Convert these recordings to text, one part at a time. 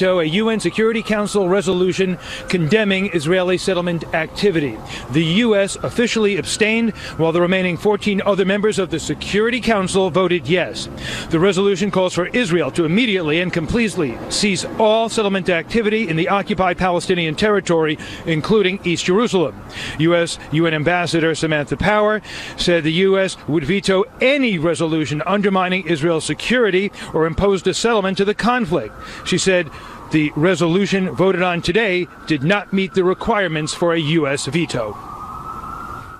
A UN Security Council resolution condemning Israeli settlement activity. The U.S. officially abstained, while the remaining 14 other members of the Security Council voted yes. The resolution calls for Israel to immediately and completely cease all settlement activity in the occupied Palestinian territory, including East Jerusalem. U.S. UN Ambassador Samantha Power said the U.S. would veto any resolution undermining Israel's security or imposed a settlement to the conflict. She said the resolution voted on today did not meet the requirements for a U.S. veto.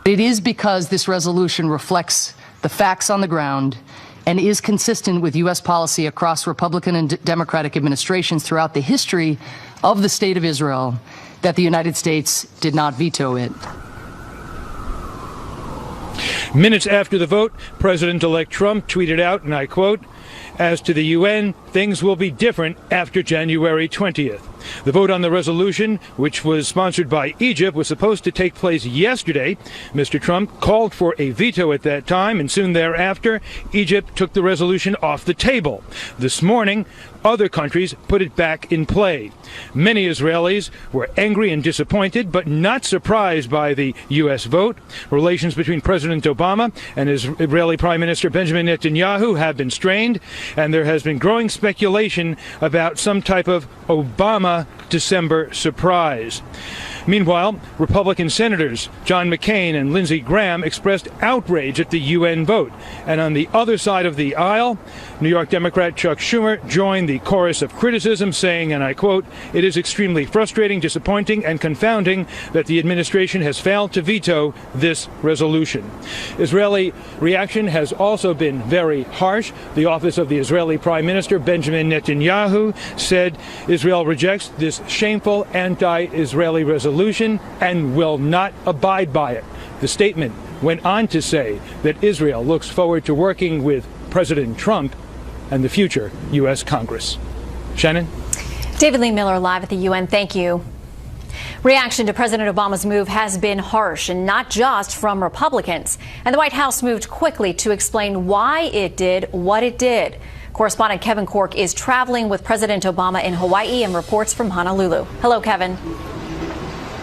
It is because this resolution reflects the facts on the ground and is consistent with U.S. policy across Republican and Democratic administrations throughout the history of the State of Israel that the United States did not veto it. Minutes after the vote, President-elect Trump tweeted out, and I quote, "As to the UN, things will be different after January 20th. The vote on the resolution, which was sponsored by Egypt, was supposed to take place yesterday. Mr. Trump called for a veto at that time, and soon thereafter, Egypt took the resolution off the table. This morning, other countries put it back in play. Many Israelis were angry and disappointed, but not surprised by the U.S. vote. Relations between President Obama and Israeli Prime Minister Benjamin Netanyahu have been strained, and there has been growing speculation about some type of Obama December surprise." Meanwhile, Republican Senators John McCain and Lindsey Graham expressed outrage at the UN vote. And on the other side of the aisle, New York Democrat Chuck Schumer joined the chorus of criticism, saying, and I quote, "It is extremely frustrating, disappointing, and confounding that the administration has failed to veto this resolution." Israeli reaction has also been very harsh. The office of the Israeli Prime Minister, Benjamin Netanyahu, said Israel rejects this shameful anti-Israeli resolution and will not abide by it. The statement went on to say that Israel looks forward to working with President Trump and the future U.S. Congress. Shannon? David Lee Miller live at the UN. Thank you. Reaction to President Obama's move has been harsh, and not just from Republicans. And the White House moved quickly to explain why it did what it did. Correspondent Kevin Corke is traveling with President Obama in Hawaii and reports from Honolulu. Hello, Kevin.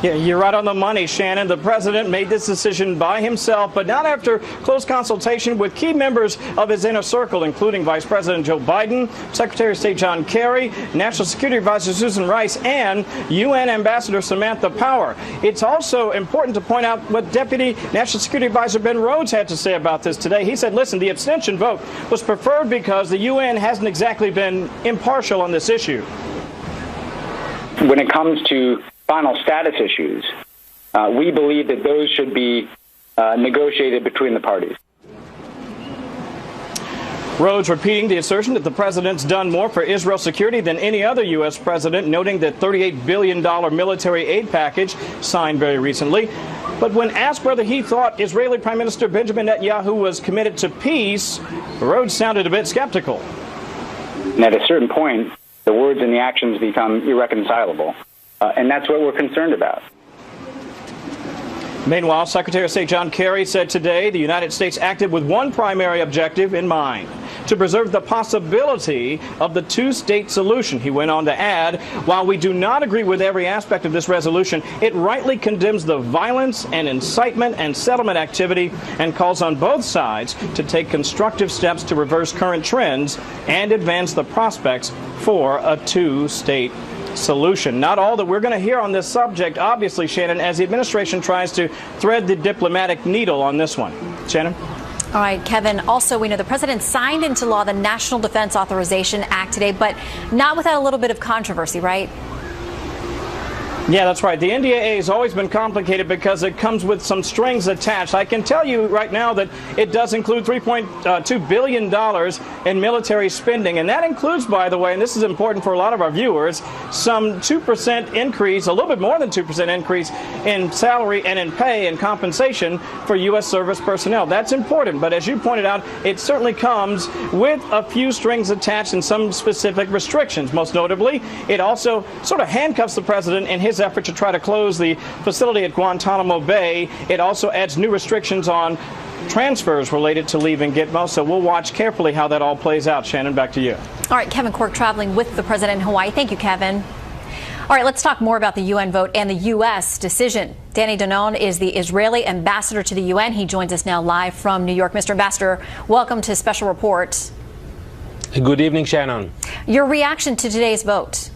Yeah, you're right on the money, Shannon. The president made this decision by himself, but not after close consultation with key members of his inner circle, including Vice President Joe Biden, Secretary of State John Kerry, National Security Advisor Susan Rice, and UN Ambassador Samantha Power. It's also important to point out what Deputy National Security Advisor Ben Rhodes had to say about this today. He said, listen, the abstention vote was preferred because the UN hasn't exactly been impartial on this issue. When it comes to final status issues, we believe that those should be negotiated between the parties. Rhodes repeating the assertion that the president's done more for Israel's security than any other U.S. president, noting the $38 billion military aid package signed very recently. But when asked whether he thought Israeli Prime Minister Benjamin Netanyahu was committed to peace, Rhodes sounded a bit skeptical. And at a certain point, the words and the actions become irreconcilable. And that's what we're concerned about. Meanwhile, Secretary of State John Kerry said today the United States acted with one primary objective in mind: to preserve the possibility of the two-state solution. He went on to add, while we do not agree with every aspect of this resolution, it rightly condemns the violence and incitement and settlement activity and calls on both sides to take constructive steps to reverse current trends and advance the prospects for a two-state solution. Not all that we're going to hear on this subject, obviously, Shannon, as the administration tries to thread the diplomatic needle on this one. Shannon? All right, Kevin. Also, we know the president signed into law the National Defense Authorization Act today, but not without a little bit of controversy, right? Yeah, that's right. The NDAA has always been complicated because it comes with some strings attached. I can tell you right now that it does include $3.2 billion in military spending. And that includes, by the way, and this is important for a lot of our viewers, some 2% increase, a little bit more than 2% increase in salary and in pay and compensation for U.S. service personnel. That's important. But as you pointed out, it certainly comes with a few strings attached and some specific restrictions. Most notably, it also sort of handcuffs the president in his effort to try to close the facility at Guantanamo Bay. It also adds new restrictions on transfers related to Leave and Gitmo. So we'll watch carefully how that all plays out. Shannon, back to you. All right, Kevin Quirk traveling with the president in Hawaii. Thank you, Kevin. All right, let's talk more about the UN vote and the U.S. decision. Danny Danon is the Israeli ambassador to the UN. He joins us now live from New York. Mr. Ambassador, welcome to Special Report. Good evening, Shannon. Your reaction to today's vote?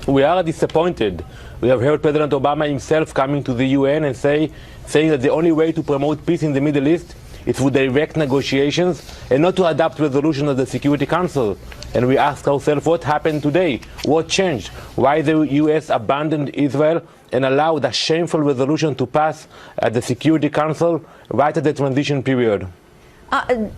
We are disappointed. We have heard President Obama himself coming to the UN and saying that the only way to promote peace in the Middle East is through direct negotiations and not to adopt resolutions of the Security Council. And we ask ourselves, what happened today? What changed? Why the U.S. abandoned Israel and allowed a shameful resolution to pass at the Security Council right at the transition period?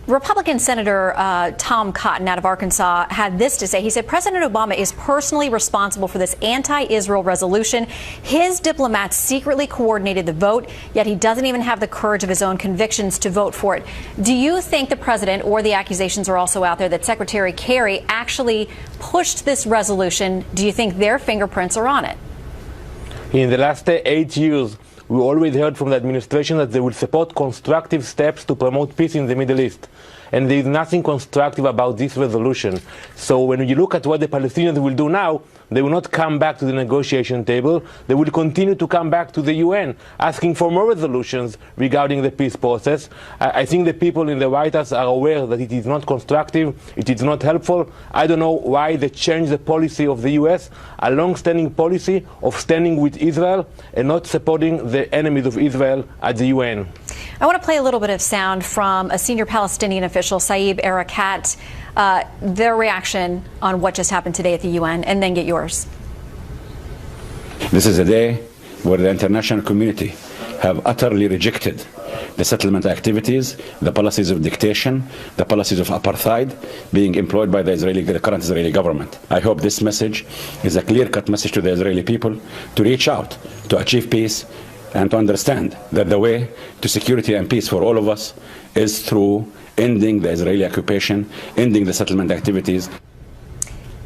Republican Senator Tom Cotton out of Arkansas had this to say. He said President Obama is personally responsible for this anti-Israel resolution. His diplomats secretly coordinated the vote, yet he doesn't even have the courage of his own convictions to vote for it. Do you think the president, or the accusations are also out there, that Secretary Kerry actually pushed this resolution? Do you think their fingerprints are on it? In the last 8 years, we always heard from the administration that they will support constructive steps to promote peace in the Middle East. And there is nothing constructive about this resolution. So when you look at what the Palestinians will do now, they will not come back to the negotiation table. They will continue to come back to the UN, asking for more resolutions regarding the peace process. I think the people in the White House are aware that it is not constructive, it is not helpful. I don't know why they changed the policy of the US, a long-standing policy of standing with Israel and not supporting the enemies of Israel at the UN. I want to play a little bit of sound from a senior Palestinian official, Saeb Erekat, their reaction on what just happened today at the UN, and then get yours. This is a day where the international community have utterly rejected the settlement activities, the policies of dictation, the policies of apartheid being employed by the current Israeli government. I hope this message is a clear-cut message to the Israeli people to reach out, to achieve peace, and to understand that the way to security and peace for all of us is through ending the Israeli occupation, ending the settlement activities.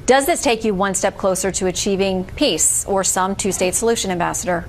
Does this take you one step closer to achieving peace or some two-state solution, Ambassador?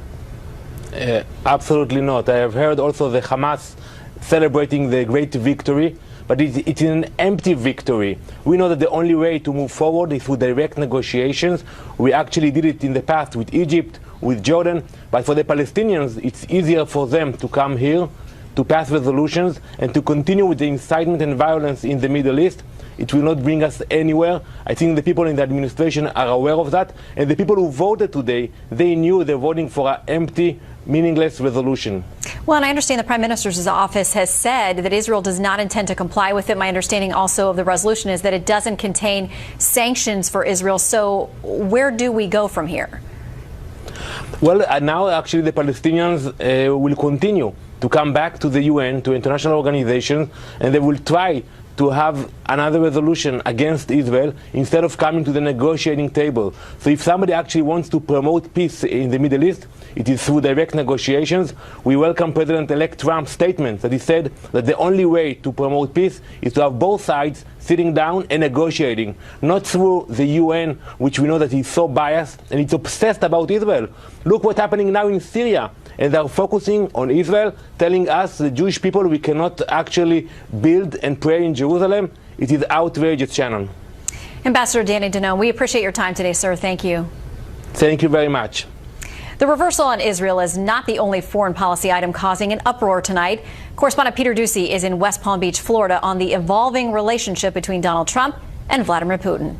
Absolutely not. I have heard also the Hamas celebrating the great victory, but it's an empty victory. We know that the only way to move forward is through direct negotiations. We actually did it in the past with Egypt, with Jordan, but for the Palestinians, it's easier for them to come here, to pass resolutions, and to continue with the incitement and violence in the Middle East. It will not bring us anywhere. I think the people in the administration are aware of that, and the people who voted today, they knew they're voting for an empty, meaningless resolution. Well, and I understand the Prime Minister's office has said that Israel does not intend to comply with it. My understanding also of the resolution is that it doesn't contain sanctions for Israel. So where do we go from here? Well, now actually the Palestinians will continue to come back to the UN, to international organizations, and they will try to have another resolution against Israel instead of coming to the negotiating table. So if somebody actually wants to promote peace in the Middle East, it is through direct negotiations. We welcome President-elect Trump's statement that he said that the only way to promote peace is to have both sides sitting down and negotiating, not through the UN, which we know that is so biased and it's obsessed about Israel. Look what's happening now in Syria. And they're focusing on Israel, telling us, the Jewish people, we cannot actually build and pray in Jerusalem. It is outrageous, Shannon. Ambassador Danny Danon, we appreciate your time today, sir. Thank you. Thank you very much. The reversal on Israel is not the only foreign policy item causing an uproar tonight. Correspondent Peter Ducey is in West Palm Beach, Florida, on the evolving relationship between Donald Trump and Vladimir Putin.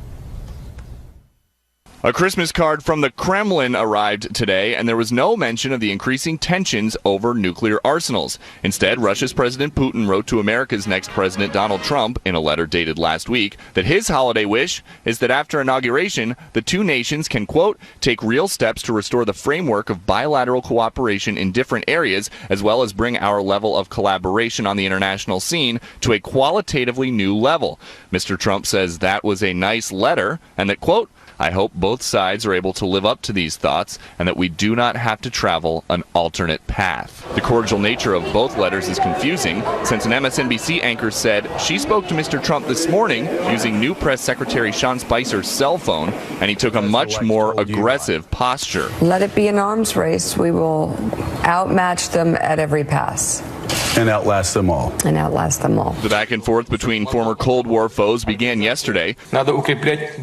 A Christmas card from the Kremlin arrived today, and there was no mention of the increasing tensions over nuclear arsenals. Instead, Russia's President Putin wrote to America's next president, Donald Trump, in a letter dated last week, that his holiday wish is that after inauguration, the two nations can, quote, take real steps to restore the framework of bilateral cooperation in different areas, as well as bring our level of collaboration on the international scene to a qualitatively new level. Mr. Trump says that was a nice letter, and that, quote, I hope both sides are able to live up to these thoughts and that we do not have to travel an alternate path. The cordial nature of both letters is confusing, since an MSNBC anchor said she spoke to Mr. Trump this morning using new press secretary Sean Spicer's cell phone, and he took a much more aggressive posture. Let it be an arms race. We will outmatch them at every pass. and outlast them all. And outlast them all. The back and forth between former Cold War foes began yesterday.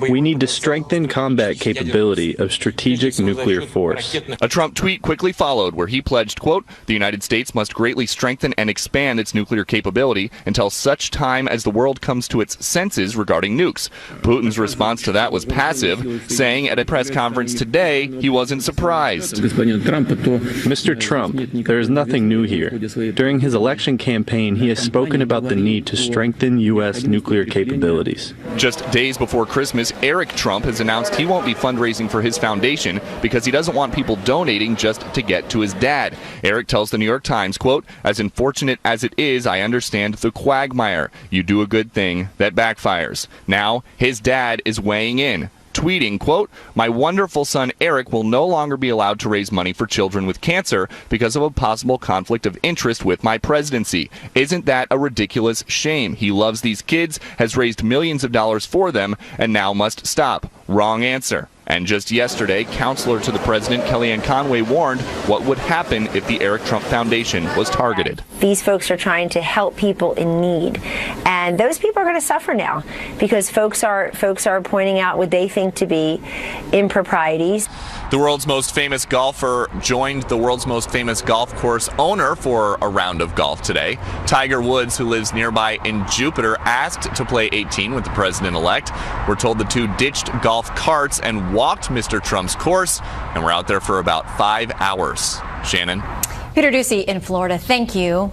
We need to strengthen combat capability of strategic nuclear force. A Trump tweet quickly followed where he pledged, quote, the United States must greatly strengthen and expand its nuclear capability until such time as the world comes to its senses regarding nukes. Putin's response to that was passive, saying at a press conference today he wasn't surprised. Mr. Trump, there is nothing new here. During his election campaign, he has spoken about the need to strengthen U.S. nuclear capabilities. Just days before Christmas, Eric Trump has announced he won't be fundraising for his foundation because he doesn't want people donating just to get to his dad. Eric tells the New York Times, quote, as unfortunate as it is, I understand the quagmire. You do a good thing that backfires. Now, his dad is weighing in, tweeting, quote, my wonderful son Eric will no longer be allowed to raise money for children with cancer because of a possible conflict of interest with my presidency. Isn't that a ridiculous shame? He loves these kids, has raised millions of dollars for them, and now must stop. Wrong answer. And just yesterday, counselor to the president, Kellyanne Conway, warned what would happen if the Eric Trump Foundation was targeted. These folks are trying to help people in need, and those people are going to suffer now because folks are pointing out what they think to be improprieties. The world's most famous golfer joined the world's most famous golf course owner for a round of golf today. Tiger Woods, who lives nearby in Jupiter, asked to play 18 with the president-elect. We're told the two ditched golf carts and walked Mr. Trump's course, and were out there for about 5 hours. Shannon? Peter Ducey in Florida, thank you.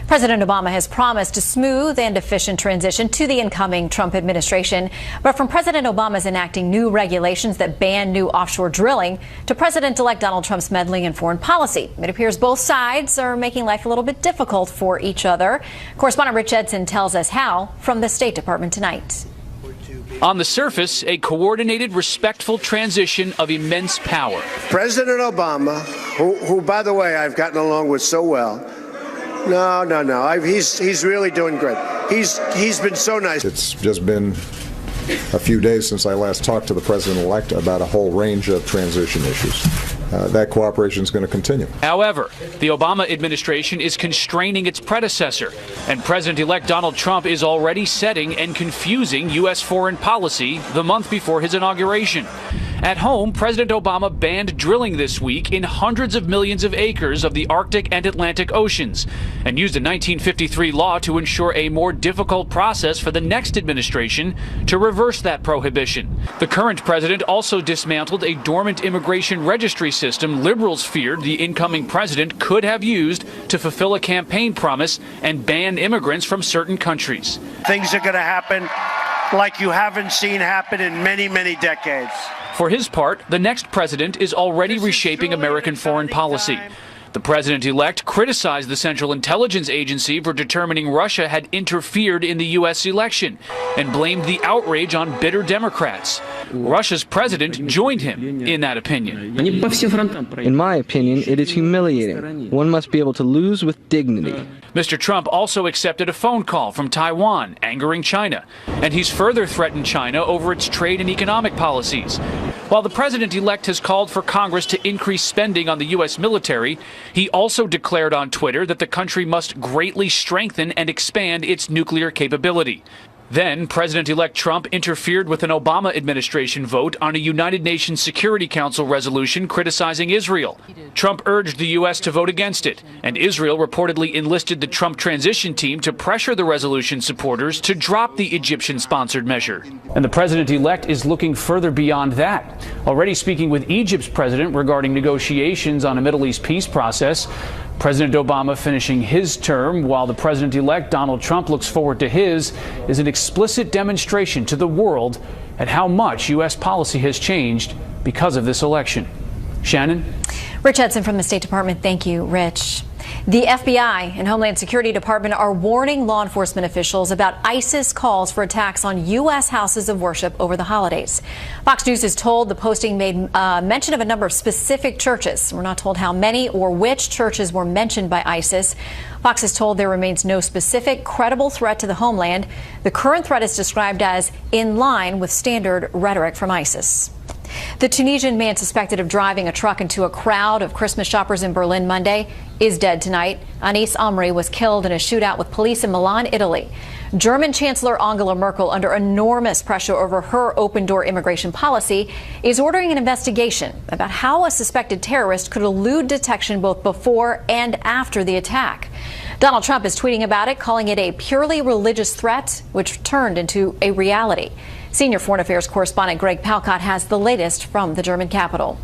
President Obama has promised a smooth and efficient transition to the incoming Trump administration. But from President Obama's enacting new regulations that ban new offshore drilling to President-elect Donald Trump's meddling in foreign policy, it appears both sides are making life a little bit difficult for each other. Correspondent Rich Edson tells us how from the State Department tonight. On the surface, a coordinated, respectful transition of immense power. President Obama, who by the way, I've gotten along with so well. No. He's really doing great. He's been so nice. It's just been a few days since I last talked to the president-elect about a whole range of transition issues. That cooperation is going to continue. However, the Obama administration is constraining its predecessor, and President-elect Donald Trump is already setting and confusing U.S. foreign policy the month before his inauguration. At home, President Obama banned drilling this week in hundreds of millions of acres of the Arctic and Atlantic Oceans and used a 1953 law to ensure a more difficult process for the next administration to reverse that prohibition. The current president also dismantled a dormant immigration registry system liberals feared the incoming president could have used to fulfill a campaign promise and ban immigrants from certain countries. Things are going to happen like you haven't seen happen in many, many decades. For his part, the next president is already reshaping American foreign policy. The president-elect criticized the Central Intelligence Agency for determining Russia had interfered in the U.S. election and blamed the outrage on bitter Democrats. Russia's president joined him in that opinion. In my opinion, it is humiliating. One must be able to lose with dignity. Mr. Trump also accepted a phone call from Taiwan, angering China, and he's further threatened China over its trade and economic policies. While the president-elect has called for Congress to increase spending on the U.S. military, he also declared on Twitter that the country must greatly strengthen and expand its nuclear capability. Then, President-elect Trump interfered with an Obama administration vote on a United Nations Security Council resolution criticizing Israel. Trump urged the U.S. to vote against it, and Israel reportedly enlisted the Trump transition team to pressure the resolution supporters to drop the Egyptian-sponsored measure. And the president-elect is looking further beyond that, already speaking with Egypt's president regarding negotiations on a Middle East peace process. President Obama finishing his term while the president-elect Donald Trump looks forward to his is an explicit demonstration to the world at how much U.S. policy has changed because of this election. Shannon? Rich Edson from the State Department. Thank you, Rich. The FBI and Homeland Security Department are warning law enforcement officials about ISIS calls for attacks on U.S. houses of worship over the holidays. Fox News is told the posting made mention of a number of specific churches. We're not told how many or which churches were mentioned by ISIS. Fox is told there remains no specific credible threat to the homeland. The current threat is described as in line with standard rhetoric from ISIS. The Tunisian man suspected of driving a truck into a crowd of Christmas shoppers in Berlin Monday is dead tonight. Anis Amri was killed in a shootout with police in Milan, Italy. German Chancellor Angela Merkel, under enormous pressure over her open-door immigration policy, is ordering an investigation about how a suspected terrorist could elude detection both before and after the attack. Donald Trump is tweeting about it, calling it a purely religious threat, which turned into a reality. Senior Foreign Affairs correspondent Greg Palcott has the latest from the German capital.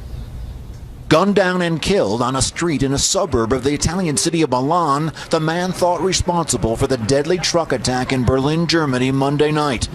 Gunned down and killed on a street in a suburb of the Italian city of Milan, the man thought responsible for the deadly truck attack in Berlin, Germany, Monday night.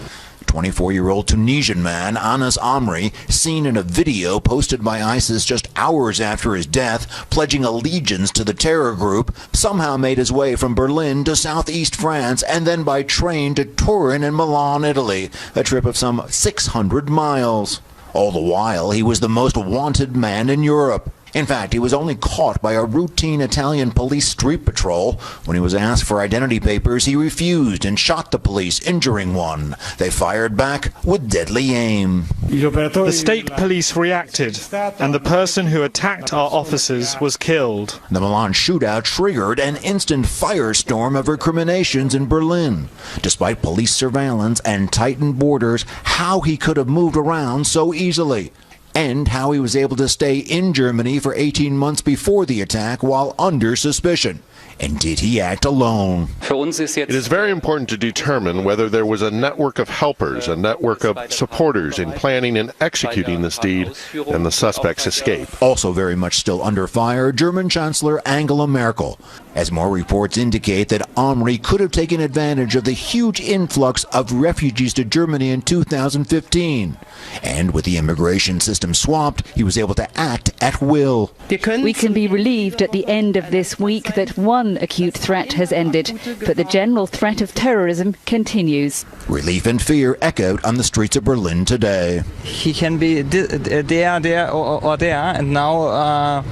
24-year-old Tunisian man Anis Amri, seen in a video posted by ISIS just hours after his death, pledging allegiance to the terror group, somehow made his way from Berlin to southeast France and then by train to Turin in Milan, Italy, a trip of some 600 miles. All the while, he was the most wanted man in Europe. In fact, he was only caught by a routine Italian police street patrol. When he was asked for identity papers, he refused and shot the police, injuring one. They fired back with deadly aim. The state police reacted, and the person who attacked our officers was killed. The Milan shootout triggered an instant firestorm of recriminations in Berlin. Despite police surveillance and tightened borders, how he could have moved around so easily, and how he was able to stay in Germany for 18 months before the attack while under suspicion. And did he act alone? It is very important to determine whether there was a network of helpers, a network of supporters in planning and executing this deed, and the suspect's escape. Also very much still under fire, German Chancellor Angela Merkel, as more reports indicate that Amri could have taken advantage of the huge influx of refugees to Germany in 2015. And with the immigration system swapped, he was able to act at will. We can be relieved at the end of this week that one acute threat has ended, but the general threat of terrorism continues. Relief and fear echoed on the streets of Berlin today. He can be there, or there, and now...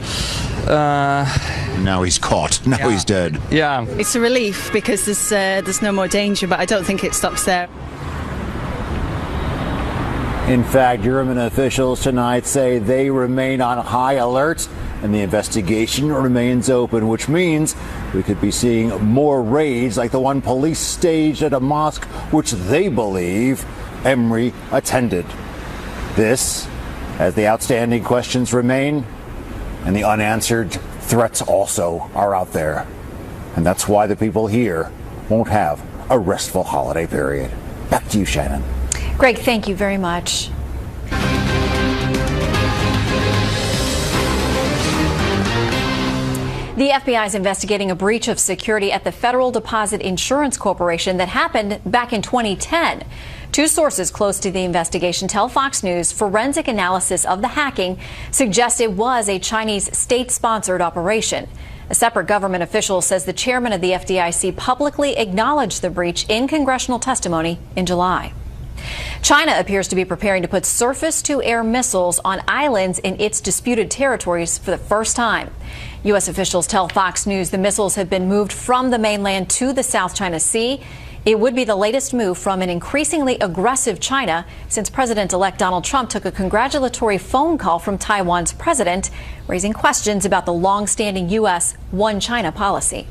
now he's caught. Now he's dead. Yeah. It's a relief because there's no more danger, but I don't think it stops there. In fact, German officials tonight say they remain on high alert and the investigation remains open, which means we could be seeing more raids like the one police staged at a mosque which they believe Amri attended. This, as the outstanding questions remain and the unanswered threats also are out there. And that's why the people here won't have a restful holiday period. Back to you, Shannon. Greg, thank you very much. The FBI is investigating a breach of security at the Federal Deposit Insurance Corporation that happened back in 2010. Two sources close to the investigation tell Fox News forensic analysis of the hacking suggests it was a Chinese state-sponsored operation. A separate government official says the chairman of the FDIC publicly acknowledged the breach in congressional testimony in July. China appears to be preparing to put surface-to-air missiles on islands in its disputed territories for the first time. U.S. officials tell Fox News the missiles have been moved from the mainland to the South China Sea. It would be the latest move from an increasingly aggressive China since President-elect Donald Trump took a congratulatory phone call from Taiwan's president, raising questions about the long-standing U.S. One China policy.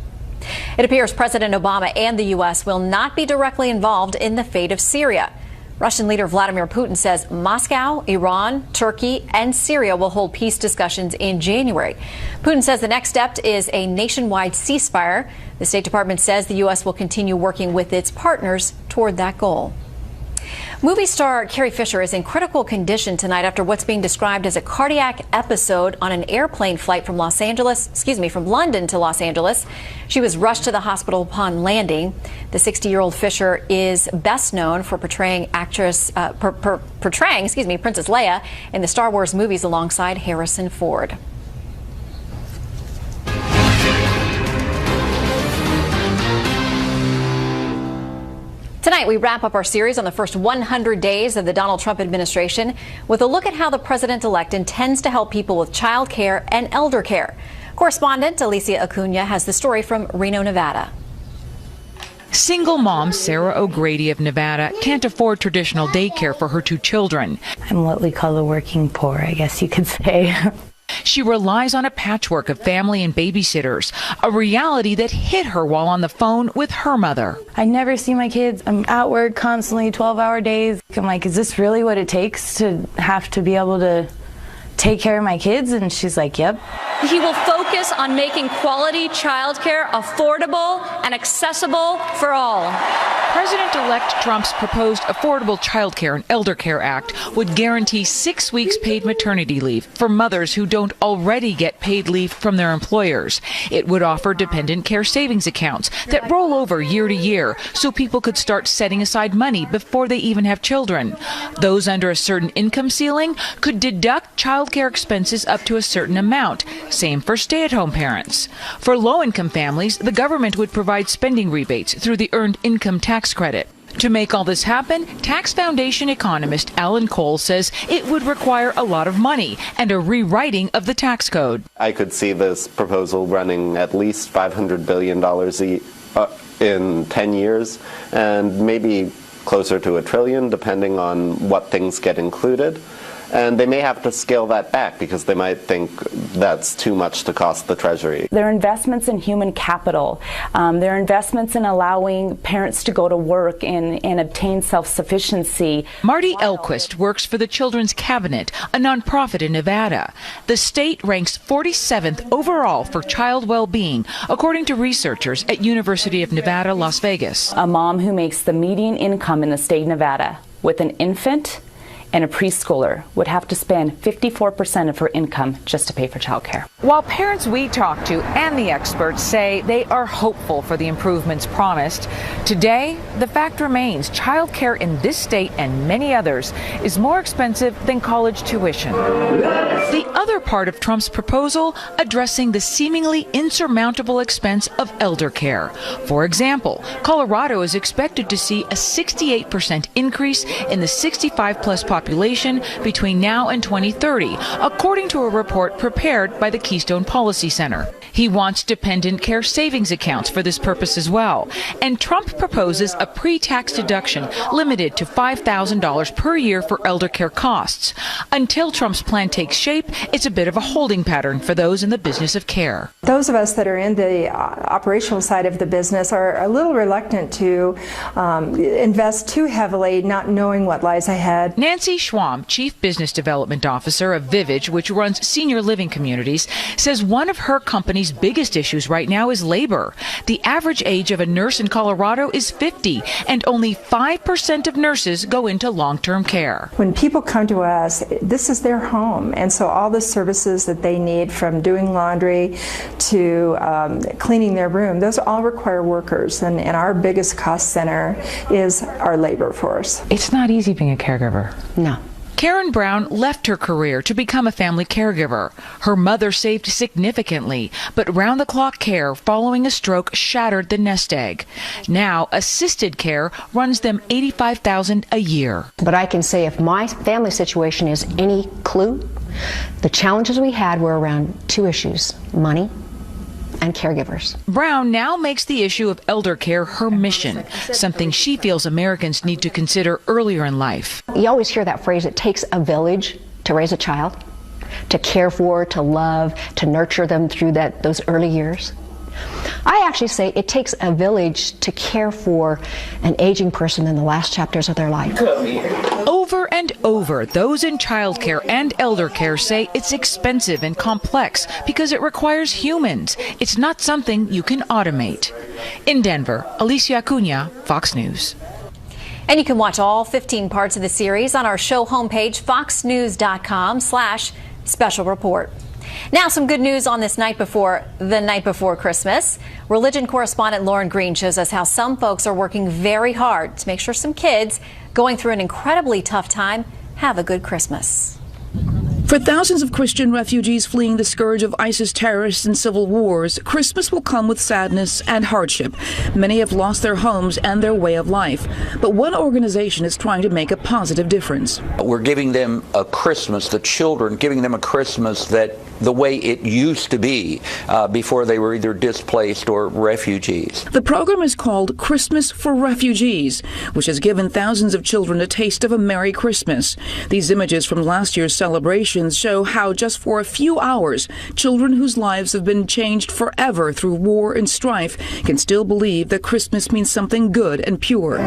It appears President Obama and the U.S. will not be directly involved in the fate of Syria. Russian leader Vladimir Putin says Moscow, Iran, Turkey, and Syria will hold peace discussions in January. Putin says the next step is a nationwide ceasefire. The State Department says the U.S. will continue working with its partners toward that goal. Movie star Carrie Fisher is in critical condition tonight after what's being described as a cardiac episode on an airplane flight from London to Los Angeles. She was rushed to the hospital upon landing. The 60-year-old Fisher is best known for portraying Princess Leia in the Star Wars movies alongside Harrison Ford. Tonight, we wrap up our series on the first 100 days of the Donald Trump administration with a look at how the president-elect intends to help people with child care and elder care. Correspondent Alicia Acuna has the story from Reno, Nevada. Single mom Sarah O'Grady of Nevada can't afford traditional daycare for her two children. I'm what we call the working poor, I guess you could say. She relies on a patchwork of family and babysitters, a reality that hit her while on the phone with her mother. I never see my kids. I'm at work constantly, 12-hour days. I'm like, is this really what it takes to have to be able to take care of my kids? And she's like, yep. He will focus on making quality childcare affordable and accessible for all. President-elect Trump's proposed Affordable Child Care and Elder Care Act would guarantee 6 weeks paid maternity leave for mothers who don't already get paid leave from their employers. It would offer dependent care savings accounts that roll over year to year so people could start setting aside money before they even have children. Those under a certain income ceiling could deduct child care expenses up to a certain amount. Same for stay-at-home parents. For low-income families, the government would provide spending rebates through the Earned Income Tax Credit. To make all this happen, Tax Foundation economist Alan Cole says it would require a lot of money and a rewriting of the tax code. I could see this proposal running at least $500 billion in 10 years, and maybe closer to $1 trillion, depending on what things get included. And they may have to scale that back because they might think that's too much to cost the Treasury. There are investments in human capital. There are investments in allowing parents to go to work and obtain self-sufficiency. Marty Elquist works for the Children's Cabinet, a nonprofit in Nevada. The state ranks 47th overall for child well-being, according to researchers at University of Nevada, Las Vegas. A mom who makes the median income in the state of Nevada with an infant and a preschooler would have to spend 54% of her income just to pay for childcare. While parents we talk to and the experts say they are hopeful for the improvements promised, today the fact remains childcare in this state and many others is more expensive than college tuition. The other part of Trump's proposal addressing the seemingly insurmountable expense of elder care. For example, Colorado is expected to see a 68% increase in the 65-plus population between now and 2030, according to a report prepared by the Keystone Policy Center. He wants dependent care savings accounts for this purpose as well. And Trump proposes a pre-tax deduction limited to $5,000 per year for elder care costs. Until Trump's plan takes shape, it's a bit of a holding pattern for those in the business of care. Those of us that are in the operational side of the business are a little reluctant to invest too heavily, not knowing what lies ahead. Nancy Schwam, Chief Business Development Officer of Vivage, which runs senior living communities, says one of her company's biggest issues right now is labor. The average age of a nurse in Colorado is 50, and only 5% of nurses go into long-term care. When people come to us, this is their home, and so all the services that they need, from doing laundry to cleaning their room, those all require workers, and our biggest cost center is our labor force. It's not easy being a caregiver. No. Karen Brown left her career to become a family caregiver. Her mother saved significantly, but round-the-clock care following a stroke shattered the nest egg. Now, assisted care runs them $85,000 a year. But I can say if my family situation is any clue, the challenges we had were around two issues: money and caregivers. Brown now makes the issue of elder care her mission, something she feels Americans need to consider earlier in life. You always hear that phrase, it takes a village to raise a child, to care for, to love, to nurture them through those early years. I actually say it takes a village to care for an aging person in the last chapters of their life. Over and over, those in childcare and elder care say it's expensive and complex because it requires humans. It's not something you can automate. In Denver, Alicia Acuna, Fox News. And you can watch all 15 parts of the series on our show homepage, foxnews.com/special report. Now, some good news on this night before Christmas. Religion correspondent Lauren Green shows us how some folks are working very hard to make sure some kids going through an incredibly tough time have a good Christmas. For thousands of Christian refugees fleeing the scourge of ISIS terrorists and civil wars, Christmas will come with sadness and hardship. Many have lost their homes and their way of life. But one organization is trying to make a positive difference. We're giving them a Christmas, the children, giving them a Christmas that the way it used to be before they were either displaced or refugees. The program is called Christmas for Refugees, which has given thousands of children a taste of a Merry Christmas. These images from last year's celebration projections show how just for a few hours, children whose lives have been changed forever through war and strife can still believe that Christmas means something good and pure.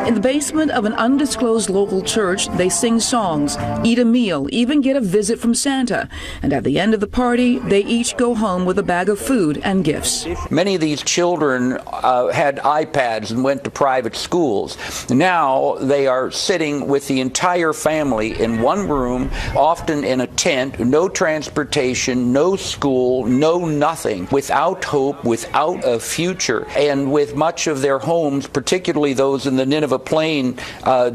In the basement of an undisclosed local church, they sing songs, eat a meal, even get a visit from Santa. And at the end of the party, they each go home with a bag of food and gifts. Many of these children had iPads and went to private schools. Now they are sitting with the entire family in one room, often in a tent, no transportation, no school, no nothing, without hope, without a future, and with much of their homes, particularly those in the Nineveh plain,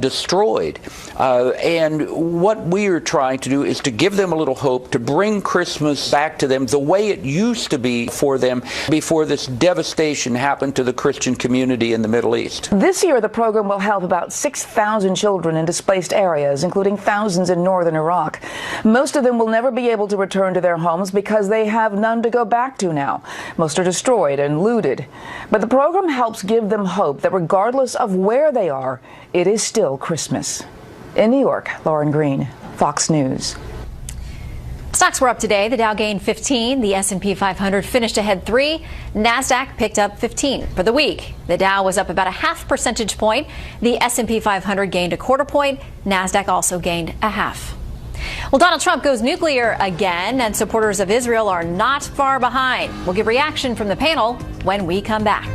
destroyed. And what we are trying to do is to give them a little hope, to bring Christmas back to them the way it used to be for them before this devastation happened to the Christian community in the Middle East. This year, the program will help about 6,000 children in displaced areas, including thousands in northern Iraq. Most of them will never be able to return to their homes because they have none to go back to now. Most are destroyed and looted. But the program helps give them hope that regardless of where they are, it is still Christmas. In New York, Lauren Green, Fox News. Stocks were up today. The Dow gained 15. The S&P 500 finished ahead 3. NASDAQ picked up 15. For the week, the Dow was up about a half percentage point. The S&P 500 gained a quarter point. NASDAQ also gained a half. Well, Donald Trump goes nuclear again, and supporters of Israel are not far behind. We'll get reaction from the panel when we come back.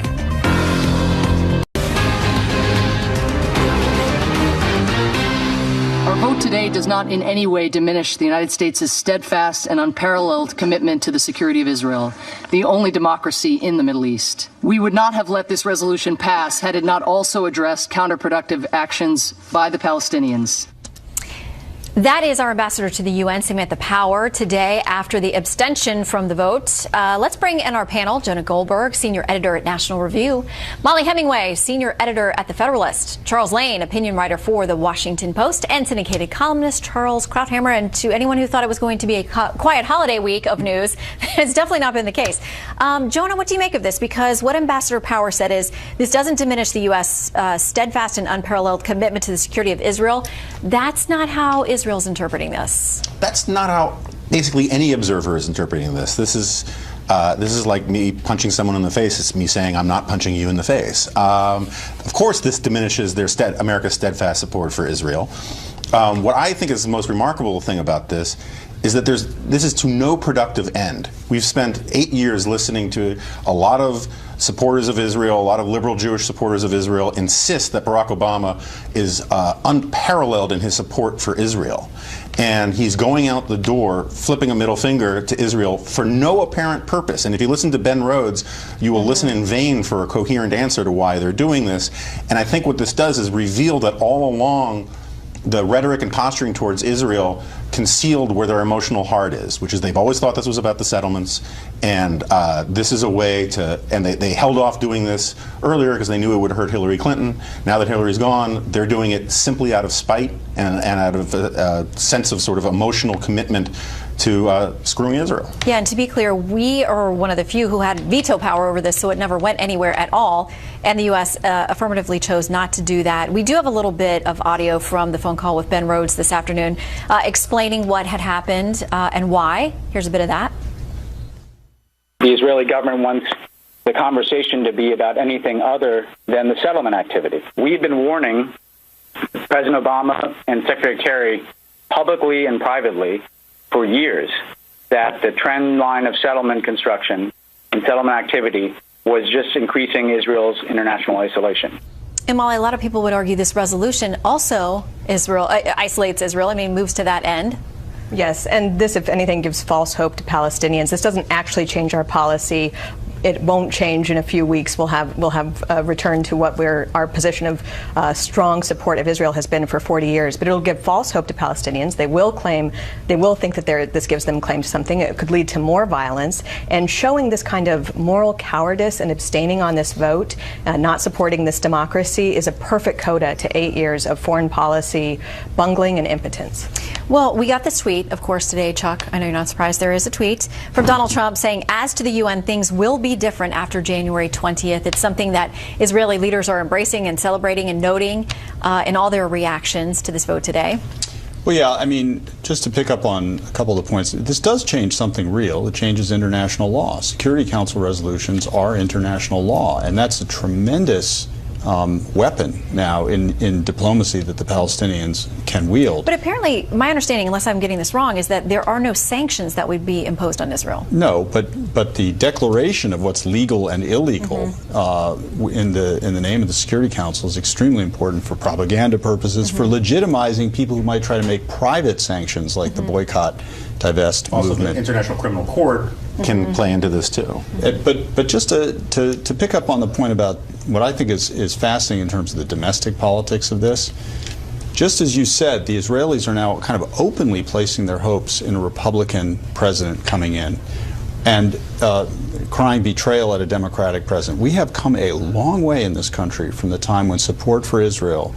Our vote today does not in any way diminish the United States' steadfast and unparalleled commitment to the security of Israel, the only democracy in the Middle East. We would not have let this resolution pass had it not also addressed counterproductive actions by the Palestinians. That is our ambassador to the UN, Samantha Power, today after the abstention from the vote. Let's bring in our panel, Jonah Goldberg, senior editor at National Review, Molly Hemingway, senior editor at The Federalist, Charles Lane, opinion writer for The Washington Post, and syndicated columnist Charles Krauthammer. And to anyone who thought it was going to be a quiet holiday week of news, it's definitely not been the case. Jonah, what do you make of this? Because what Ambassador Power said is this doesn't diminish the U.S. Steadfast and unparalleled commitment to the security of Israel. That's not how Israel's interpreting this. That's not how basically any observer is interpreting this. This is like me punching someone in the face. It's me saying I'm not punching you in the face. Of course, this diminishes America's steadfast support for Israel. What I think is the most remarkable thing about this is that this is to no productive end. We've spent 8 years listening to a lot of supporters of Israel, a lot of liberal Jewish supporters of Israel insist that Barack Obama is unparalleled in his support for Israel. And he's going out the door, flipping a middle finger to Israel for no apparent purpose. And if you listen to Ben Rhodes, you will listen in vain for a coherent answer to why they're doing this. And I think what this does is reveal that all along the rhetoric and posturing towards Israel concealed where their emotional heart is, which is they've always thought this was about the settlements, and this is a way to, and they held off doing this earlier because they knew it would hurt Hillary Clinton. Now that Hillary's gone, they're doing it simply out of spite and out of a sense of sort of emotional commitment to screwing Israel. Yeah, and to be clear, we are one of the few who had veto power over this, so it never went anywhere at all. And the U.S. Affirmatively chose not to do that. We do have a little bit of audio from the phone call with Ben Rhodes this afternoon explaining what had happened and why. Here's a bit of that. The Israeli government wants the conversation to be about anything other than the settlement activity. We've been warning President Obama and Secretary Kerry publicly and privately for years that the trend line of settlement construction and settlement activity was just increasing Israel's international isolation. And while a lot of people would argue this resolution also isolates Israel, I mean, moves to that end. Yes, and this, if anything, gives false hope to Palestinians. This doesn't actually change our policy. It won't change in a few weeks. We'll have returned to what our position of strong support of Israel has been for 40 years. But it'll give false hope to Palestinians. They will think that this gives them claim to something. It could lead to more violence. And showing this kind of moral cowardice and abstaining on this vote, not supporting this democracy, is a perfect coda to 8 years of foreign policy bungling and impotence. Well, we got this tweet, of course, today, Chuck. I know you're not surprised. There is a tweet from Donald Trump saying, as to the UN, things will be different after January 20th. It's something that Israeli leaders are embracing and celebrating and noting in all their reactions to this vote today. Well, yeah, I mean, just to pick up on a couple of the points, this does change something real. It changes international law. Security Council resolutions are international law, and that's a tremendous weapon now in diplomacy that the Palestinians can wield. But apparently, my understanding, unless I'm getting this wrong, is that there are no sanctions that would be imposed on Israel. No, but the declaration of what's legal and illegal in the name of the Security Council is extremely important for propaganda purposes, for legitimizing people who might try to make private sanctions like the boycott, divest also movement. The International Criminal Court can play into this too. But just to pick up on the point about what I think is fascinating in terms of the domestic politics of this, just as you said, the Israelis are now kind of openly placing their hopes in a Republican president coming in and crying betrayal at a Democratic president. We have come a long way in this country from the time when support for Israel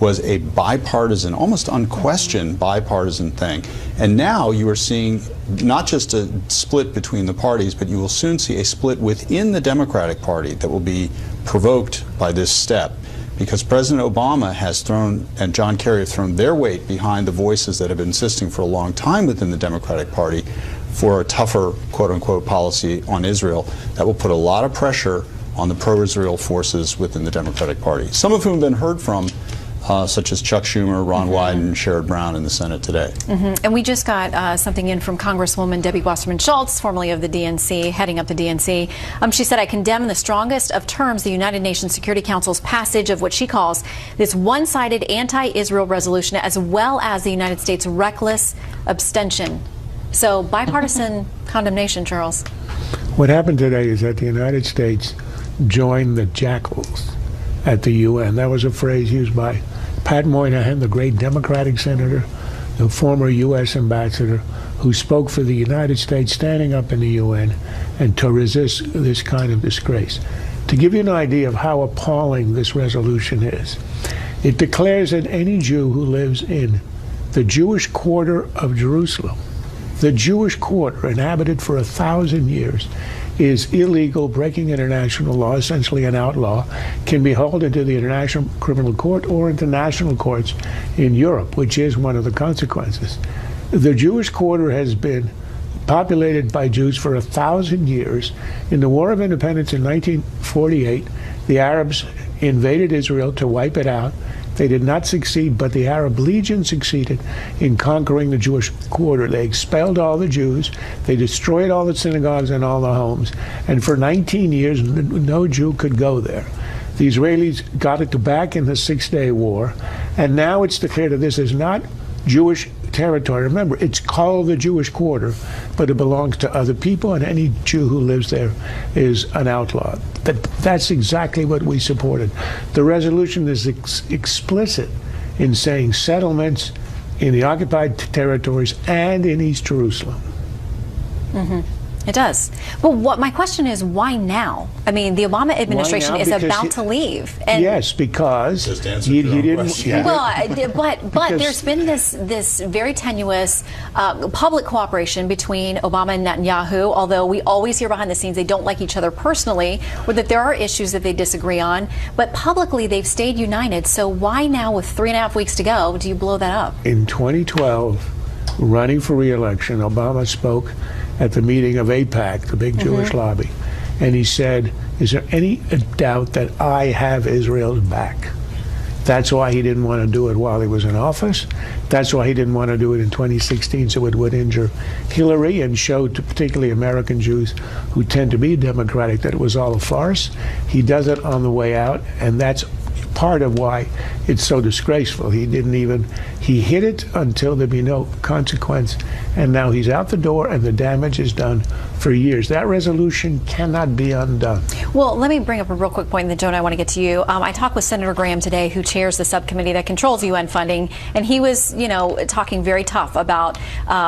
was a bipartisan, almost unquestioned bipartisan thing. And now you are seeing not just a split between the parties, but you will soon see a split within the Democratic Party that will be provoked by this step. Because President Obama has thrown, and John Kerry have thrown their weight behind the voices that have been insisting for a long time within the Democratic Party for a tougher, quote-unquote, policy on Israel that will put a lot of pressure on the pro-Israel forces within the Democratic Party, some of whom have been heard from, such as Chuck Schumer, Ron Wyden, Sherrod Brown in the Senate today. And we just got something in from Congresswoman Debbie Wasserman Schultz, formerly of the DNC, heading up the DNC. She said, I condemn in the strongest of terms the United Nations Security Council's passage of what she calls this one-sided anti-Israel resolution, as well as the United States' reckless abstention. So bipartisan condemnation, Charles. What happened today is that the United States joined the jackals at the UN. That was a phrase used by Pat Moynihan, the great Democratic senator, the former U.S. ambassador, who spoke for the United States standing up in the UN and to resist this kind of disgrace. To give you an idea of how appalling this resolution is, it declares that any Jew who lives in the Jewish quarter of Jerusalem, the Jewish quarter inhabited for 1,000 years, is illegal, breaking international law, essentially an outlaw, can be hauled into the International Criminal Court or into national courts in Europe, which is one of the consequences. The Jewish quarter has been populated by Jews for 1,000 years. In the War of Independence in 1948, the Arabs invaded Israel to wipe it out. They did not succeed, but the Arab Legion succeeded in conquering the Jewish quarter. They expelled all the Jews, they destroyed all the synagogues and all the homes, and for 19 years, no Jew could go there. The Israelis got it back in the Six-Day War, and now it's declared that this is not Jewish territory. Remember, it's called the Jewish quarter, but it belongs to other people, and any Jew who lives there is an outlaw. That's exactly what we supported. The resolution is explicit in saying settlements in the occupied territories and in East Jerusalem. It does. But what my question is, why now? I mean, the Obama administration is about to leave. And yes, because he didn't. Yeah. Well, but there's been this very tenuous public cooperation between Obama and Netanyahu, although we always hear behind the scenes they don't like each other personally, or that there are issues that they disagree on. But publicly, they've stayed united. So why now, with 3.5 weeks to go, do you blow that up? In 2012, running for re-election, Obama spoke at the meeting of AIPAC, the big Jewish lobby, and he said, is there any doubt that I have Israel's back? That's why he didn't want to do it while he was in office. That's why he didn't want to do it in 2016, so it would injure Hillary and show to particularly American Jews who tend to be Democratic that it was all a farce. He does it on the way out, and that's part of why it's so disgraceful. He hid it until there'd be no consequence, and now he's out the door and the damage is done for years. That resolution cannot be undone. Well, let me bring up a real quick point, and then Joan, I want to get to you. I talked with Senator Graham today, who chairs the subcommittee that controls UN funding, and he was, talking very tough about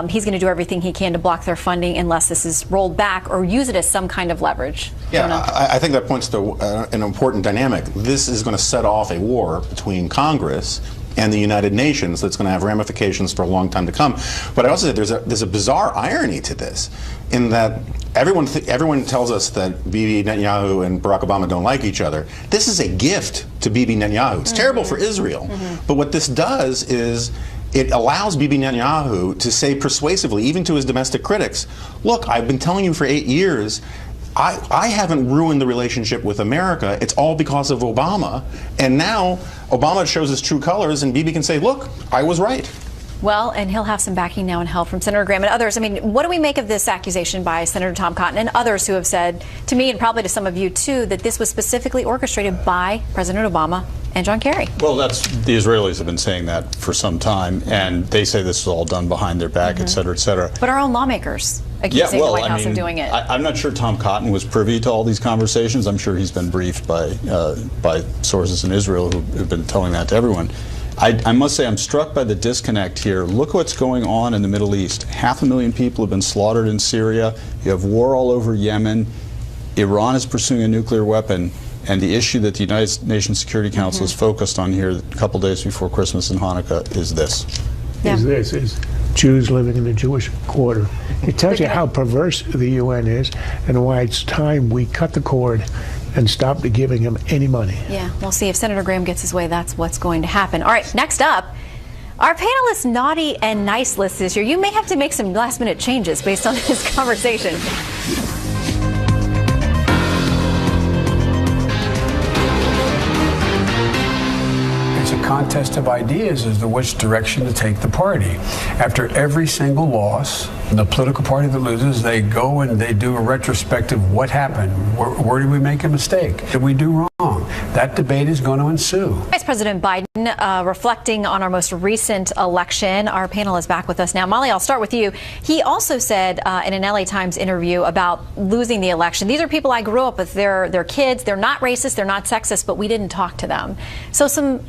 he's going to do everything he can to block their funding unless this is rolled back or use it as some kind of leverage. Yeah, I think that points to an important dynamic. This is going to set off a war between Congress and the United Nations that's going to have ramifications for a long time to come. But I also say there's a bizarre irony to this, in that everyone tells us that Bibi Netanyahu and Barack Obama don't like each other. This is a gift to Bibi Netanyahu. It's terrible for Israel. But what this does is it allows Bibi Netanyahu to say persuasively, even to his domestic critics, look, I've been telling you for 8 years, I haven't ruined the relationship with America. It's all because of Obama. And now Obama shows his true colors, and Bibi can say, look, I was right. Well, and he'll have some backing now and help from Senator Graham and others. I mean, what do we make of this accusation by Senator Tom Cotton and others who have said to me, and probably to some of you too, that this was specifically orchestrated by President Obama and John Kerry? Well, the Israelis have been saying that for some time, and they say this is all done behind their back, et cetera, et cetera. But our own lawmakers accusing the White House of doing it. I'm not sure Tom Cotton was privy to all these conversations. I'm sure he's been briefed by sources in Israel who've been telling that to everyone. I must say I'm struck by the disconnect here. Look what's going on in the Middle East. 500,000 people have been slaughtered in Syria. You have war all over Yemen. Iran is pursuing a nuclear weapon. And the issue that the United Nations Security Council is focused on here a couple days before Christmas and Hanukkah is this. Is Jews living in the Jewish quarter. It tells you how perverse the UN is and why it's time we cut the cord and stop giving them any money. Yeah, we'll see if Senator Graham gets his way. That's what's going to happen. All right, next up, our panelists' naughty and nice list this year. You may have to make some last-minute changes based on this conversation. It's a contest of ideas as to which direction to take the party. After every single loss, the political party that loses, they go and they do a retrospective. What happened? Where did we make a mistake? Did we do wrong? That debate is going to ensue. Vice President Biden reflecting on our most recent election. Our panel is back with us now. Molly, I'll start with you. He also said in an LA Times interview about losing the election, these are people I grew up with. They're kids. They're not racist. They're not sexist, but we didn't talk to them. So some,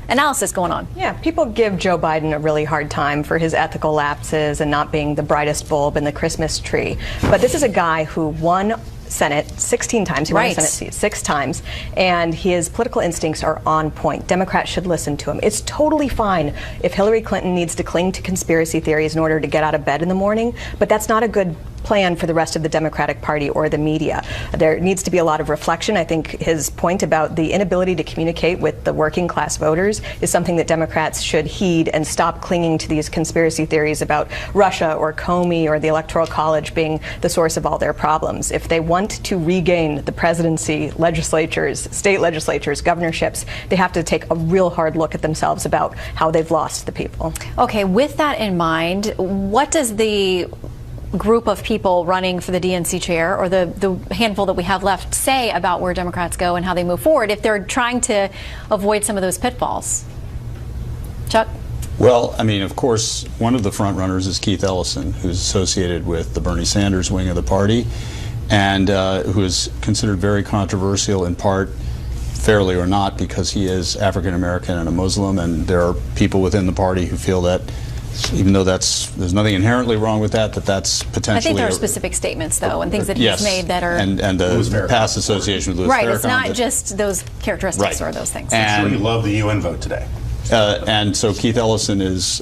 analysis going on. Yeah, people give Joe Biden a really hard time for his ethical lapses and not being the brightest bulb in the Christmas tree. But this is a guy who won Senate 16 times. He won the Senate seat 6 times, and his political instincts are on point. Democrats should listen to him. It's totally fine if Hillary Clinton needs to cling to conspiracy theories in order to get out of bed in the morning, but that's not a good plan for the rest of the Democratic Party or the media. There needs to be a lot of reflection. I think his point about the inability to communicate with the working class voters is something that Democrats should heed and stop clinging to these conspiracy theories about Russia or Comey or the Electoral College being the source of all their problems. If they want to regain the presidency, legislatures, state legislatures, governorships, they have to take a real hard look at themselves about how they've lost the people. Okay, with that in mind, what does the group of people running for the DNC chair, or the handful that we have left, say about where Democrats go and how they move forward if they're trying to avoid some of those pitfalls? Chuck? Well, I mean, of course, one of the front runners is Keith Ellison, who's associated with the Bernie Sanders wing of the party, and who is considered very controversial, in part, fairly or not, because he is African American and a Muslim, and there are people within the party who feel that, even though there's nothing inherently wrong with that, that's potentially... I think there are specific statements, though, and things that he's made that are... And the past association with Louis Farrakhan. Right, it's not just those characteristics or those things. And you love the UN vote today. And so Keith Ellison has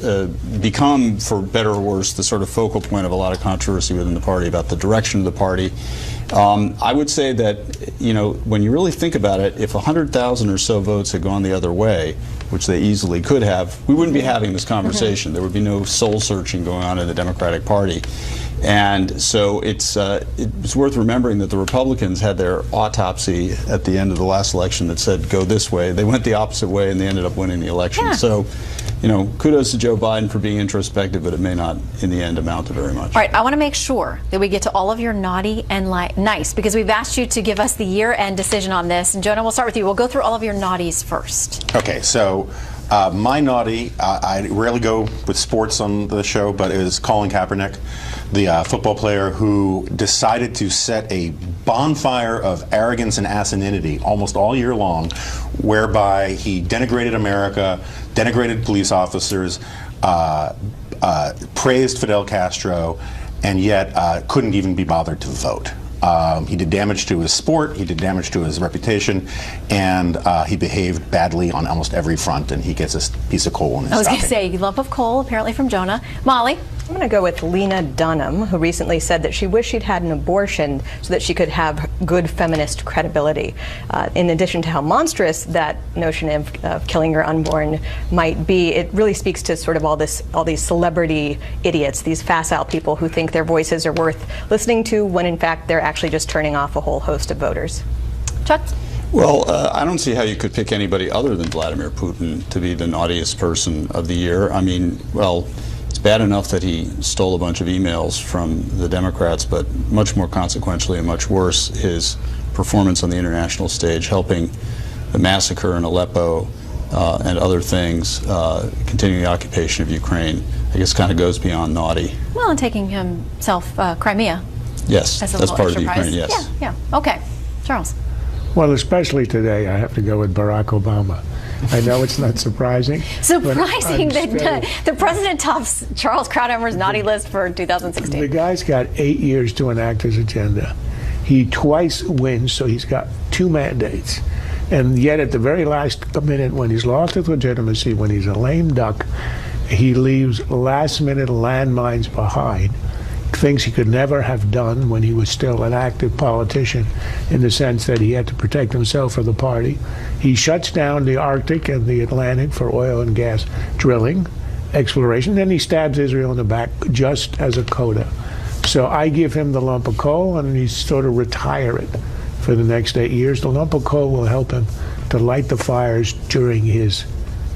become, for better or worse, the sort of focal point of a lot of controversy within the party about the direction of the party. I would say that, when you really think about it, if 100,000 or so votes had gone the other way, which they easily could have, we wouldn't be having this conversation. There would be no soul searching going on in the Democratic Party. And so it's worth remembering that the Republicans had their autopsy at the end of the last election that said go this way. They went the opposite way and they ended up winning the election. Yeah. So, kudos to Joe Biden for being introspective, but it may not in the end amount to very much. All right, I want to make sure that we get to all of your naughty and nice, because we've asked you to give us the year-end decision on this. And Jonah, we'll start with you. We'll go through all of your naughties first. Okay, so my naughty, I rarely go with sports on the show, but it is Colin Kaepernick, the football player who decided to set a bonfire of arrogance and asininity almost all year long, whereby he denigrated America, denigrated police officers, praised Fidel Castro, and yet couldn't even be bothered to vote. He did damage to his sport, he did damage to his reputation, and he behaved badly on almost every front, and he gets a piece of coal in his I was going stocking. to say, lump of coal, apparently from Jonah. Molly? I'm going to go with Lena Dunham, who recently said that she wished she'd had an abortion so that she could have good feminist credibility. In addition to how monstrous that notion of killing your unborn might be, it really speaks to sort of all these celebrity idiots, these facile people who think their voices are worth listening to when in fact they're actually just turning off a whole host of voters. Chuck? Well, I don't see how you could pick anybody other than Vladimir Putin to be the naughtiest person of the year. I mean, well, it's bad enough that he stole a bunch of emails from the Democrats, but much more consequentially and much worse, his performance on the international stage, helping the massacre in Aleppo and other things, continuing the occupation of Ukraine, I guess kind of goes beyond naughty. Well, and taking himself Crimea. Yes, as a that's little part of the extra prize. Ukraine, yes. Yeah. Okay. Charles. Well, especially today, I have to go with Barack Obama. I know it's not surprising. Surprising that the president tops Charles Krauthammer's naughty list for 2016. The guy's got 8 years to enact his agenda. He twice wins, so he's got 2 mandates. And yet at the very last minute, when he's lost his legitimacy, when he's a lame duck, he leaves last-minute landmines behind, things he could never have done when he was still an active politician, in the sense that he had to protect himself or the party. He shuts down the Arctic and the Atlantic for oil and gas drilling, exploration, then he stabs Israel in the back just as a coda. So I give him the lump of coal, and he's sort of retire it for the next 8 years. The lump of coal will help him to light the fires during his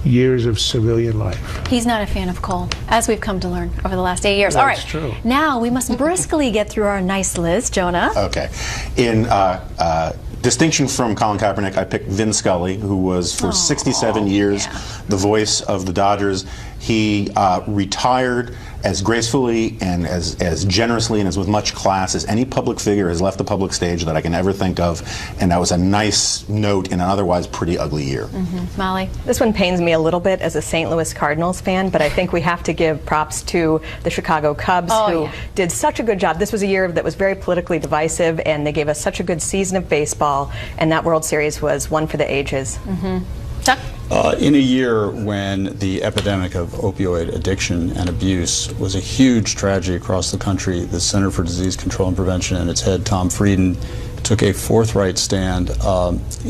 years of civilian life. He's not a fan of coal, as we've come to learn over the last 8 years. That's all right, true. Now we must briskly get through our nice list. Jonah? Okay. In distinction from Colin Kaepernick, I picked Vin Scully, who was for 67 years the voice of the Dodgers. He retired as gracefully and as generously and as with much class as any public figure has left the public stage that I can ever think of, and that was a nice note in an otherwise pretty ugly year. Molly? This one pains me a little bit as a St. Louis Cardinals fan, but I think we have to give props to the Chicago Cubs, who did such a good job. This was a year that was very politically divisive, and they gave us such a good season of baseball, and that World Series was one for the ages. Chuck? In a year when the epidemic of opioid addiction and abuse was a huge tragedy across the country, the Center for Disease Control and Prevention and its head, Tom Frieden, took a forthright stand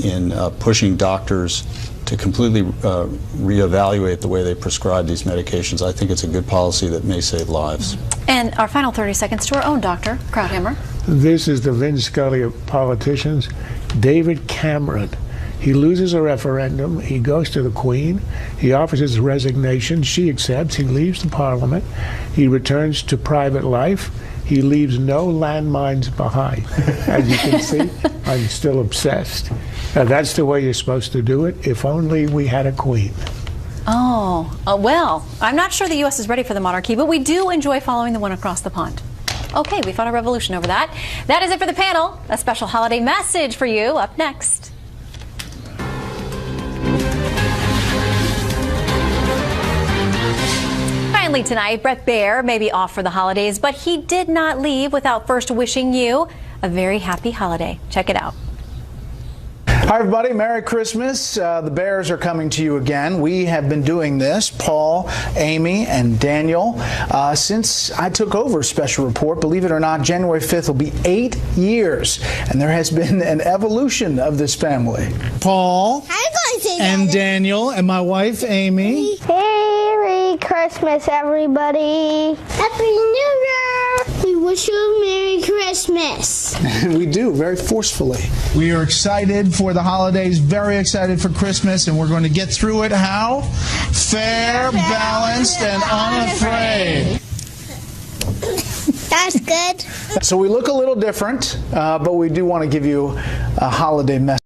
in pushing doctors to completely reevaluate the way they prescribe these medications. I think it's a good policy that may save lives. And our final 30 seconds to our own Dr. Krauthammer. This is the Vin Scully of politicians. David Cameron. He loses a referendum. He goes to the Queen. He offers his resignation. She accepts. He leaves the Parliament. He returns to private life. He leaves no landmines behind. As you can see, I'm still obsessed. That's the way you're supposed to do it. If only we had a queen. Well, I'm not sure the U.S. is ready for the monarchy, but we do enjoy following the one across the pond. Okay, we fought a revolution over that. That is it for the panel. A special holiday message for you up next. Finally tonight, Bret Baier may be off for the holidays, but he did not leave without first wishing you a very happy holiday. Check it out. Hi, everybody. Merry Christmas. The Bears are coming to you again. We have been doing this, Paul, Amy, and Daniel, since I took over Special Report. Believe it or not, January 5th will be 8 years, and there has been an evolution of this family. Paul and Daniel and my wife, Amy. Merry Christmas, everybody. Happy New Year. We wish you a Merry Christmas. We do, very forcefully. We are excited for the holidays, very excited for Christmas, and we're going to get through it how? Fair, balanced, and unafraid. That's good. So we look a little different, but we do want to give you a holiday message.